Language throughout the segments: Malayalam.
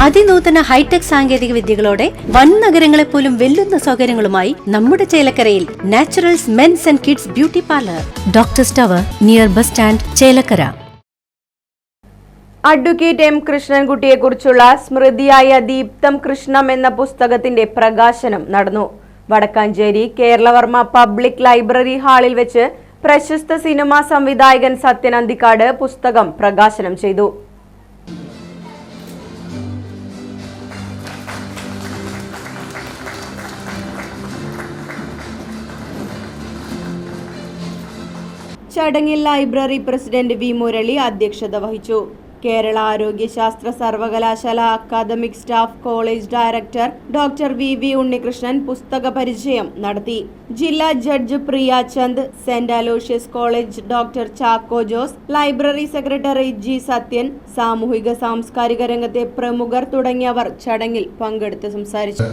അതിനൂതന ഹൈടെക് സാങ്കേതിക വിദ്യകളോടെ വൻ നഗരങ്ങളെ പോലും വെല്ലുന്ന സൗകര്യങ്ങളുമായി നമ്മുടെ ചേലക്കരയിൽ naturals men's and kids beauty parlour, doctors tower, near bus stand, Chelakkara. Advocate M കൃഷ്ണൻകുട്ടിയെക്കുറിച്ചുള്ള സ്മൃതിയായ ദീപ്തം കൃഷ്ണം എന്ന പുസ്തകത്തിന്റെ പ്രകാശനം നടന്നു. വടക്കാഞ്ചേരി കേരളവർമ്മ പബ്ലിക് ലൈബ്രറി ഹാളിൽ വെച്ച് പ്രശസ്ത സിനിമാ സംവിധായകൻ സത്യൻ അന്തിക്കാട് പുസ്തകം പ്രകാശനം ചെയ്തു. ചടങ്ങിൽ ലൈബ്രറി പ്രസിഡന്റ് വി മുരളി അധ്യക്ഷത വഹിച്ചു. കേരള ആരോഗ്യശാസ്ത്ര സർവകലാശാല academic staff college director doctor V Unnikrishnan പുസ്തക പരിചയം നടത്തി. ജില്ലാ judge Priya Chand, saint Aloysius college doctor Chacko Jose, library secretary G Sathyan, സാമൂഹിക സാംസ്കാരിക രംഗത്തെ പ്രമുഖർ തുടങ്ങിയവർ ചടങ്ങിൽ പങ്കെടുത്ത് സംസാരിച്ചു.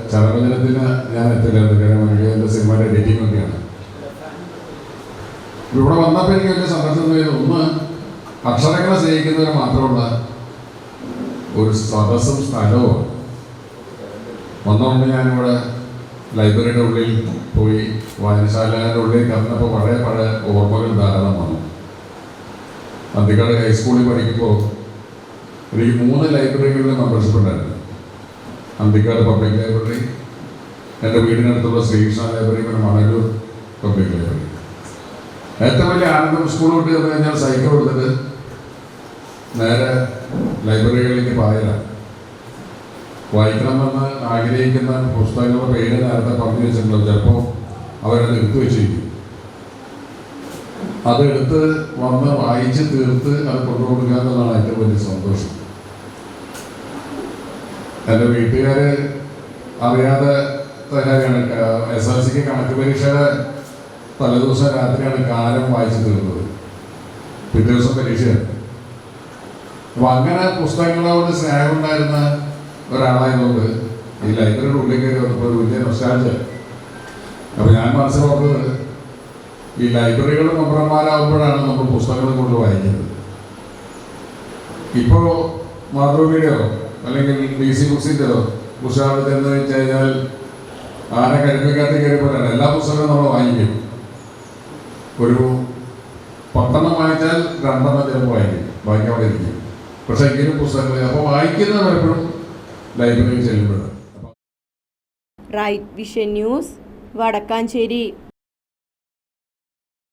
ഇവിടെ വന്നപ്പോൾ എനിക്ക് വലിയ സന്തോഷം തോന്നിയത്, ഒന്ന്, അക്ഷരങ്ങളെ സ്നേഹിക്കുന്നവർ മാത്രമുള്ള ഒരു സദസ്സും സ്ഥലവും. വന്നുകൊണ്ട് ഞാനിവിടെ ലൈബ്രറിയുടെ ഉള്ളിൽ പോയി വായനശാലയുടെ ഉള്ളിൽ കടന്നപ്പോൾ പഴയ ഓർമ്മകൾ ധാരാളം വന്നു. അന്തിക്കാട് ഹൈസ്കൂളിൽ പഠിക്കുമ്പോൾ എനിക്ക് 3 ലൈബ്രറികളിൽ മെമ്പർഷിപ്പ് ഉണ്ടായിരുന്നു. അന്തിക്കാട് പബ്ലിക് ലൈബ്രറി, എൻ്റെ വീടിനടുത്തുള്ള ശ്രീകൃഷ്ണ ലൈബ്രറി, പിന്നെ മണലൂർ പബ്ലിക് ലൈബ്രറി. ഏറ്റവും വലിയ ആനന്ദം സ്കൂൾ വിട്ട് ചെന്ന് കഴിഞ്ഞാൽ സൈക്കിൾ കൊടുത്തിട്ട് നേരെ ലൈബ്രറികളിലേക്ക് പായലാണ്. വായിക്കണമെന്ന് ആഗ്രഹിക്കുന്ന പുസ്തകങ്ങളുടെ പേര് നേരത്തെ പറഞ്ഞു വെച്ചിട്ടുണ്ടോ, ചിലപ്പോൾ അവരത് എടുത്തു വെച്ചിരിക്കും. അതെടുത്ത് വന്ന് വായിച്ച് തീർത്ത് അത് കൊണ്ടുകൊടുക്കുക എന്നുള്ളതാണ് ഏറ്റവും വലിയ സന്തോഷം. എൻ്റെ വീട്ടുകാർ അറിയാതെ തന്നെയാണ് SLCക്ക് കണക്ക് പരീക്ഷയുടെ തലേദിവസം രാത്രിയാണ് കാലം വായിച്ചു തീർന്നത്. പിറ്റേ ദിവസം പരീക്ഷയാണ്. അപ്പം അങ്ങനെ പുസ്തകങ്ങളോട് സ്നേഹമുണ്ടായിരുന്ന ഒരാളായതുകൊണ്ട് ഈ ലൈബ്രറിയുടെ ഉള്ളിൽ കയറി വന്നപ്പോൾ ഒരു വലിയ നൊസ്റ്റാൾജിയ. അപ്പം ഞാൻ മനസ്സിലാക്കുന്നത്, ഈ ലൈബ്രറികൾ മെമ്പർമാരാകുമ്പോഴാണ് നമ്മൾ പുസ്തകങ്ങൾ കൊണ്ട് വായിക്കുന്നത്. ഇപ്പോൾ മാതൃഭൂമിയുടെയോ അല്ലെങ്കിൽ DC ബുക്സിൻ്റെയോ പുസ്തകം ചെന്ന് വെച്ച് കഴിഞ്ഞാൽ ആരെ കഴിപ്പിക്കാത്ത കയറിയപ്പോഴാണ് എല്ലാ പുസ്തകങ്ങളും നമ്മൾ വായിക്കും. ഒരു 10 വായിച്ചാൽ 2 ചിലപ്പോൾ വായിക്കും, ബാക്കി അവിടെ ഇരിക്കും. പക്ഷേ എങ്കിലും പുസ്തകങ്ങൾ അപ്പോൾ വായിക്കുന്നത് എപ്പോഴും ലൈബ്രറിയിൽ ചെല്ലുമ്പോഴാണ്. Right vision news, Vadakkanchery.